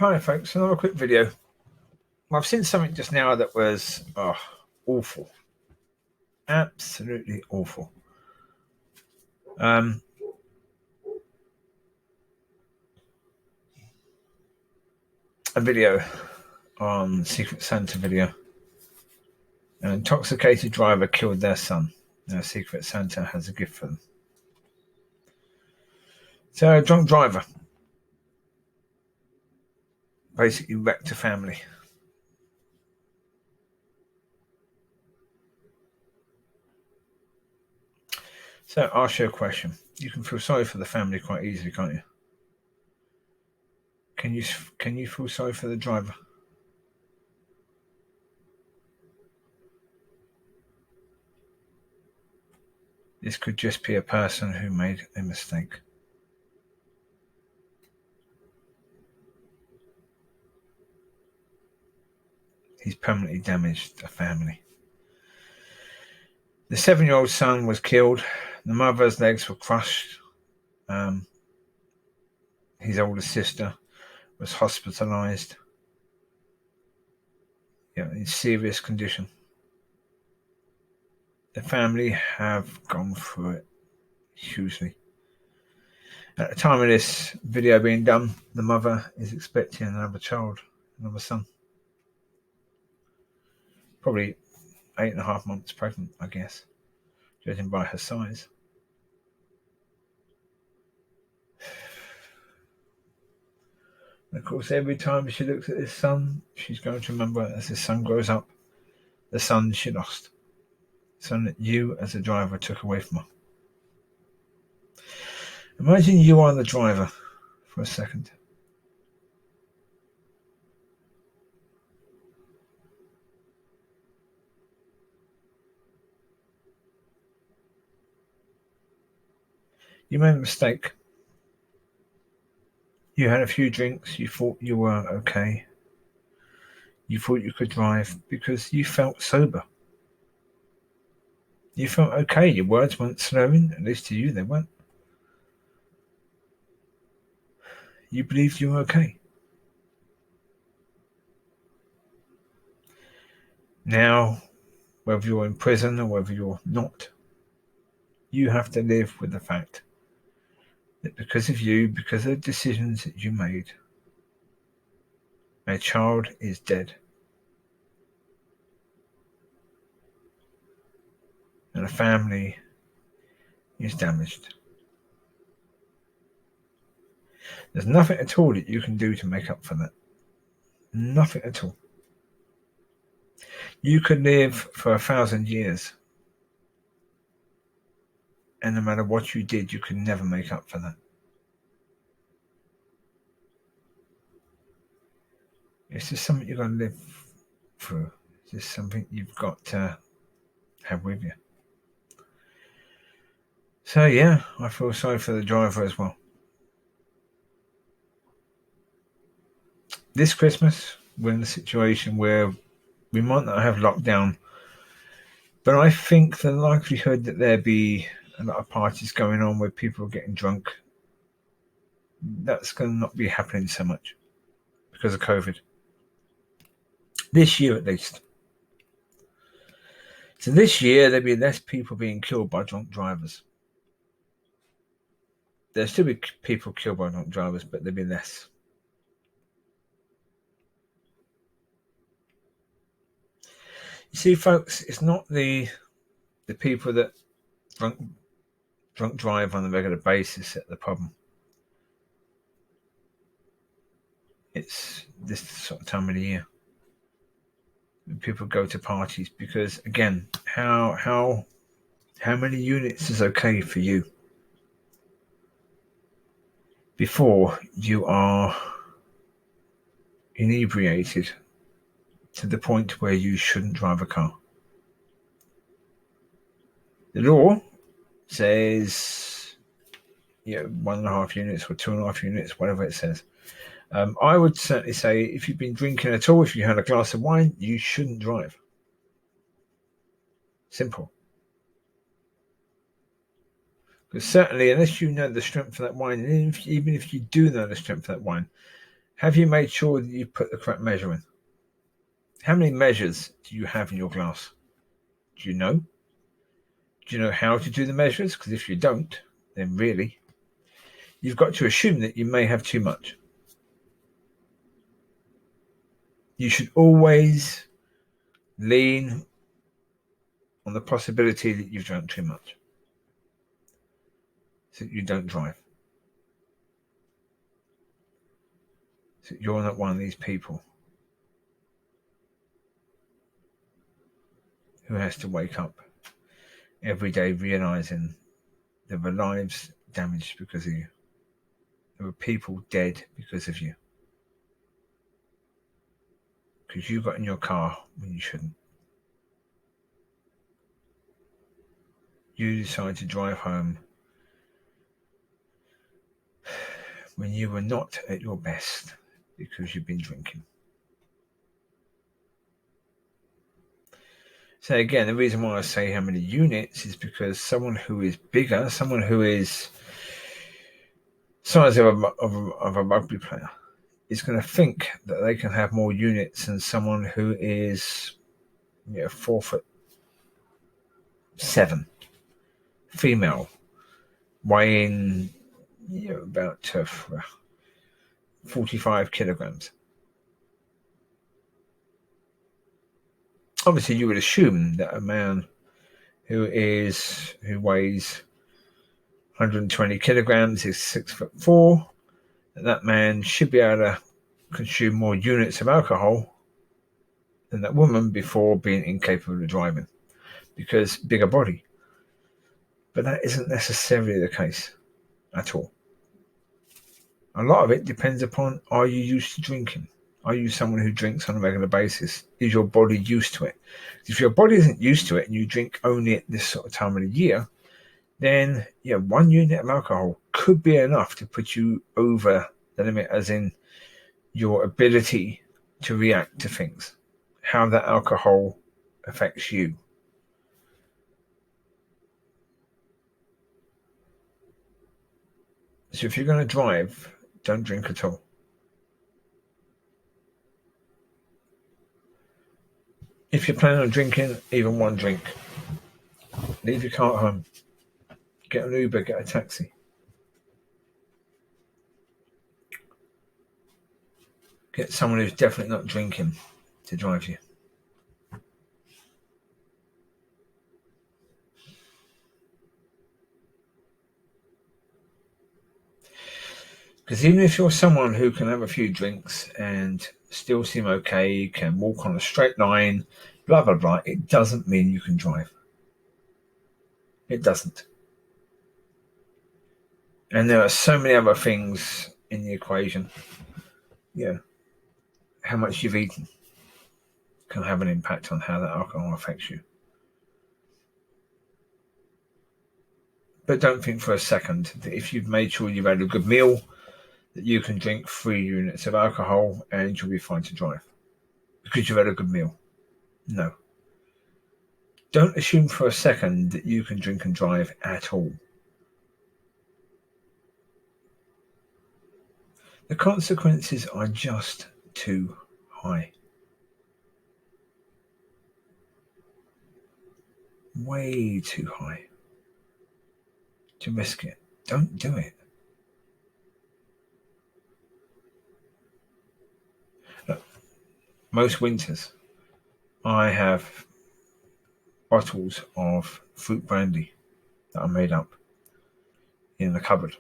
Hi folks, another quick video. I've seen something just now that was awful. Absolutely awful. A video on Secret Santa video. An intoxicated driver killed their son. Now Secret Santa has a gift for them. So a drunk driver basically wrecked a family. So I'll ask you a question. You can feel sorry for the family quite easily, can't you? Can you feel sorry for the driver? This could just be a person who made a mistake. He's permanently damaged a family. The 7-year-old son was killed. The mother's legs were crushed. His older sister was hospitalized in serious condition. The family have gone through it hugely. At the time of this video being done, the mother is expecting another child, another son. Probably 8.5 months pregnant, I guess, judging by her size. And of course, every time she looks at this son, she's going to remember as this son grows up, the son she lost. The son that you as a driver took away from her. Imagine you are the driver for a second. You made a mistake. You had a few drinks. You thought you were okay. You thought you could drive because you felt sober. You felt okay. Your words weren't slurring. At least to you, they weren't. You believed you were okay. Now, whether you're in prison or whether you're not, you have to live with the fact that because of you, because of the decisions that you made, a child is dead. And a family is damaged. There's nothing at all that you can do to make up for that. Nothing at all. You could live for 1,000 years, and no matter what you did, you could never make up for that. It's just something you've got to live through. It's just something you've got to have with you. So yeah, I feel sorry for the driver as well. This Christmas, we're in a situation where we might not have lockdown, but I think the likelihood that there be a lot of parties going on where people are getting drunk, that's going to not be happening so much because of COVID. This year at least. So this year there'll be less people being killed by drunk drivers. There'll still be people killed by drunk drivers, but there'll be less. You see, folks, it's not the people that drunk drive on a regular basis at the problem. It's this sort of time of the year. People go to parties because, again, how many units is okay for you before you are inebriated to the point where you shouldn't drive a car? The law says 1.5 units or 2.5 units, whatever it says. I would certainly say if you've been drinking at all, if you had a glass of wine, you shouldn't drive. Simple. Because certainly, unless you know the strength of that wine, and even if you do know the strength of that wine, Have you made sure that you put the correct measure in? How many measures do you have in your glass? Do you know? Do you know how to do the measures? Because if you don't, then really, you've got to assume that you may have too much. You should always lean on the possibility that you've drunk too much so that you don't drive. So that you're not one of these people who has to wake up every day realizing there were lives damaged because of you. There were people dead because of you. Because you got in your car when you shouldn't. You decided to drive home when you were not at your best because you've been drinking. So again, the reason why I say how many units is because someone who is bigger, someone who is size of a rugby player, is going to think that they can have more units than someone who is 4'7", female, weighing about 45 kilograms. Obviously, you would assume that a man who weighs 120 kilograms is 6'4", that man should be able to consume more units of alcohol than that woman before being incapable of driving, because bigger body. But that isn't necessarily the case at all. A lot of it depends upon, are you used to drinking? Are you someone who drinks on a regular basis? Is your body used to it? If your body isn't used to it and you drink only at this sort of time of the year, then 1 unit of alcohol could be enough to put you over the limit, as in your ability to react to things, how that alcohol affects you. So if you're going to drive, don't drink at all. If you're planning on drinking, even 1 drink. Leave your car at home. Get an Uber, get a taxi. Get someone who's definitely not drinking to drive you. Because even if you're someone who can have a few drinks and still seem okay, can walk on a straight line, blah, blah, blah, it doesn't mean you can drive. It doesn't. And there are so many other things in the equation. How much you've eaten can have an impact on how that alcohol affects you. But don't think for a second that if you've made sure you've had a good meal, that you can drink 3 units of alcohol and you'll be fine to drive because you've had a good meal. No. Don't assume for a second that you can drink and drive at all. The consequences are just too high. Way too high to risk it. Don't do it. Look, most winters, I have bottles of fruit brandy that I made up in the cupboard.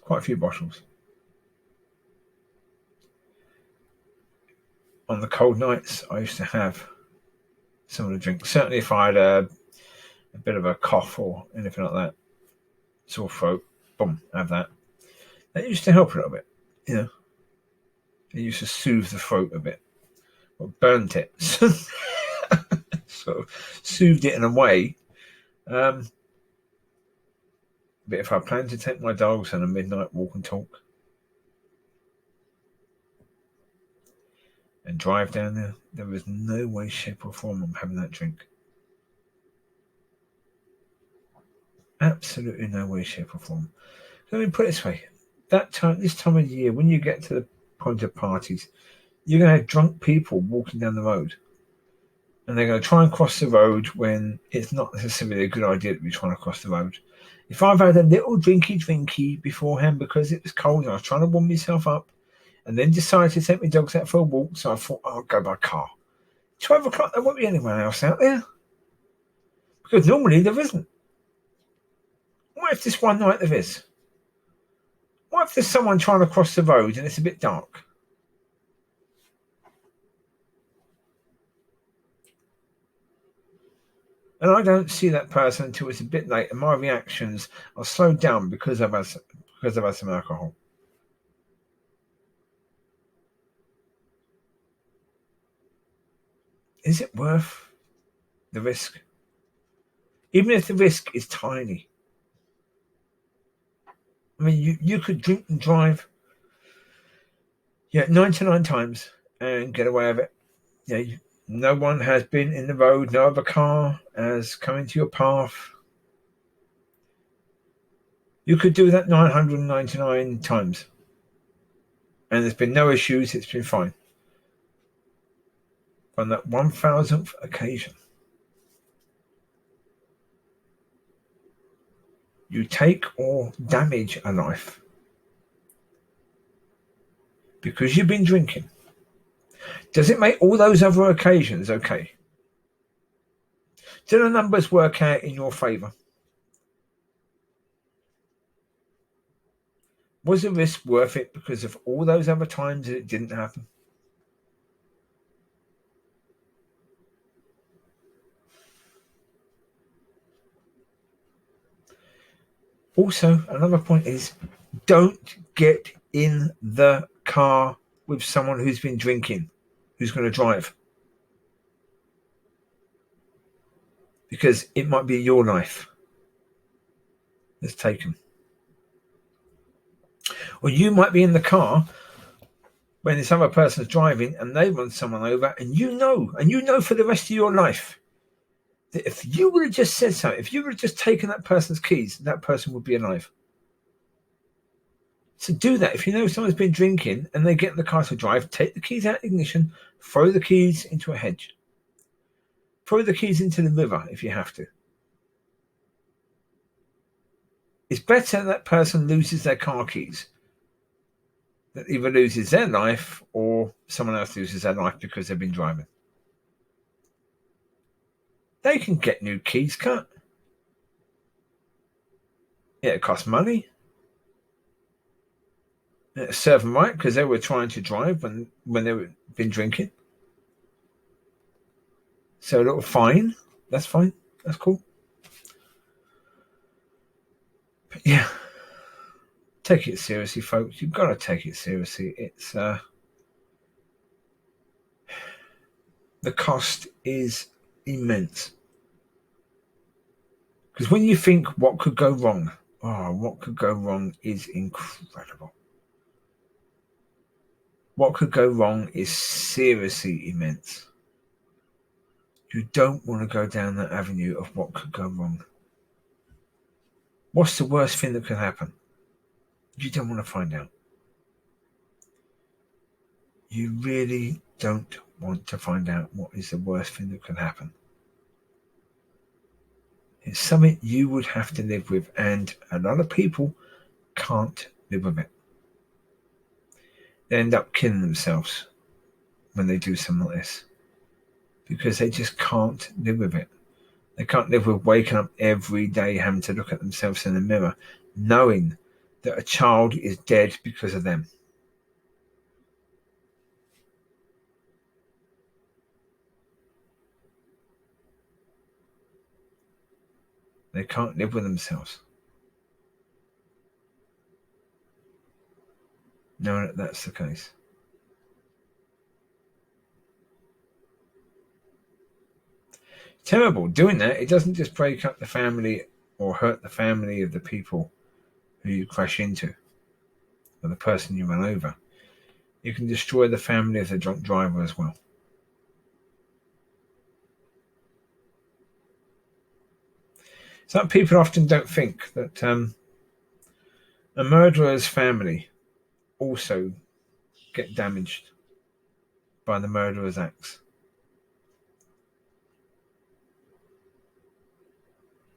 Quite a few bottles. On the cold nights, I used to have some of the drinks. Certainly if I had a bit of a cough or anything like that, sore throat, boom, have that. That used to help a little bit, It used to soothe the throat a bit. Or burnt it. So soothed it in a way. But if I plan to take my dogs on a midnight walk and talk and drive down there, there is no way, shape or form I'm having that drink. Absolutely no way, shape or form. Let me put it this way. this time of year, when you get to the point of parties, you're going to have drunk people walking down the road. And they're going to try and cross the road when it's not necessarily a good idea to be trying to cross the road. If I've had a little drinky beforehand because it was cold and I was trying to warm myself up, and then decided to take my dogs out for a walk, so I thought, I'll go by car. 12 o'clock, there won't be anyone else out there. Because normally there isn't. What if this one night there is? What if there's someone trying to cross the road and it's a bit dark? And I don't see that person until it's a bit late, and my reactions are slowed down because I've had some alcohol. Is it worth the risk? Even if the risk is tiny. I mean, you could drink and drive 99 times and get away with it. No one has been in the road, no other car has come into your path. You could do that 999 times. And there's been no issues, it's been fine. On that 1000th occasion, you take or damage a life because you've been drinking. Does it make all those other occasions okay? Do the numbers work out in your favour? Was the risk worth it because of all those other times that it didn't happen? Also, another point is, don't get in the car with someone who's been drinking, who's going to drive. Because it might be your life that's taken. Or you might be in the car when this other person's driving and they run someone over, and you know for the rest of your life that if you would have just said something, if you would have just taken that person's keys, that person would be alive. So do that. If you know someone's been drinking and they get in the car to drive, take the keys out of the ignition, throw the keys into a hedge. Throw the keys into the river if you have to. It's better that person loses their car keys, that either loses their life or someone else loses their life because they've been driving. They can get new keys cut. Yeah, it costs money. It serve them right because they were trying to drive when they've been drinking. So a little fine. That's fine. That's cool. But yeah, take it seriously, folks. You've got to take it seriously. It's the cost is immense. Because when you think what could go wrong, what could go wrong is incredible. What could go wrong is seriously immense. You don't want to go down that avenue of what could go wrong. What's the worst thing that could happen? You don't want to find out. You really don't want to find out what is the worst thing that could happen. It's something you would have to live with, and a lot of people can't live with it. They end up killing themselves when they do something like this because they just can't live with it. They can't live with waking up every day having to look at themselves in the mirror knowing that a child is dead because of them. They can't live with themselves. No, that's the case. Terrible. Doing that, it doesn't just break up the family or hurt the family of the people who you crash into or the person you run over. You can destroy the family of the drunk driver as well. Some people often don't think that A murderer's family also get damaged by the murderer's acts.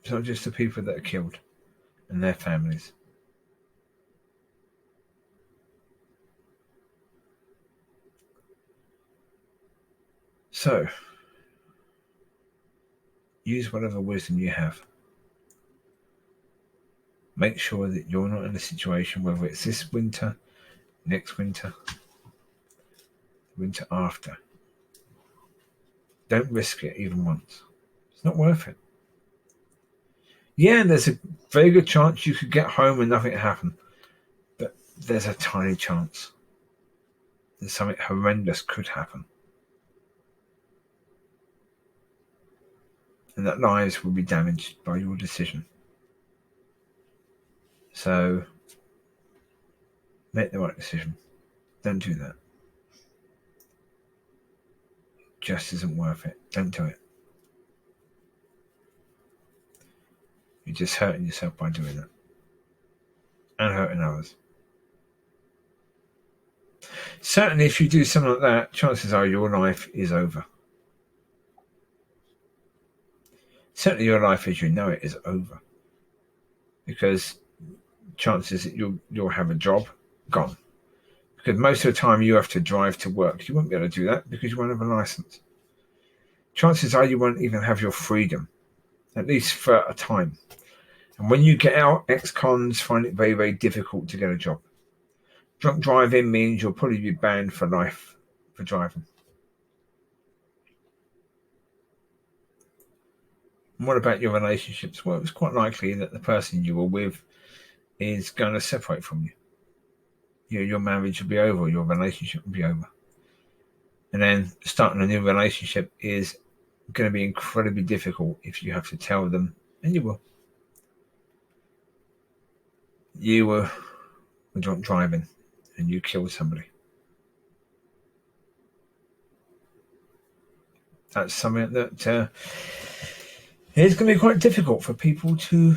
It's not just the people that are killed and their families. So, use whatever wisdom you have. Make sure that you're not in a situation, whether it's this winter, next winter, winter after. Don't risk it even once. It's not worth it. Yeah, there's a very good chance you could get home and nothing happen. But there's a tiny chance that something horrendous could happen. And that lives will be damaged by your decision. So, make the right decision. Don't do that. It just isn't worth it. Don't do it. You're just hurting yourself by doing it. And hurting others. Certainly, if you do something like that, chances are your life is over. Certainly, your life as you know it is over. Because chances that you'll have a job, gone. Because most of the time you have to drive to work. You won't be able to do that because you won't have a license. Chances are you won't even have your freedom, at least for a time. And when you get out, ex-cons find it very, very difficult to get a job. Drunk driving means you'll probably be banned for life for driving. And what about your relationships? Well, it's quite likely that the person you were with is going to separate from you. Your marriage will be over, your relationship will be over. And then starting a new relationship is going to be incredibly difficult if you have to tell them, and you will. You were drunk driving and you killed somebody. That's something that is going to be quite difficult for people to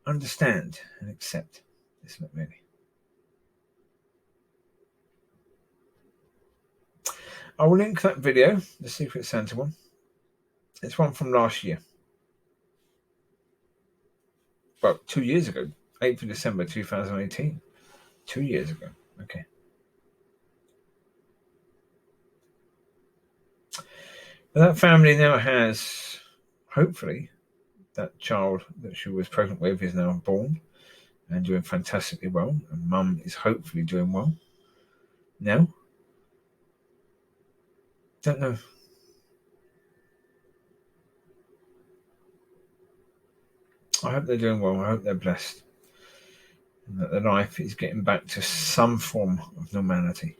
understand and accept, isn't it, really? I will link that video, the Secret Santa one. It's one from last year. Well, 2 years ago, 8th of December 2018. 2 years ago. Okay. But that family now has, hopefully, that child that she was pregnant with is now born and doing fantastically well. And mum is hopefully doing well now. Don't know. I hope they're doing well. I hope they're blessed. And that their life is getting back to some form of normality.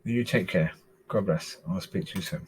You take care. God bless. I'll speak to you soon.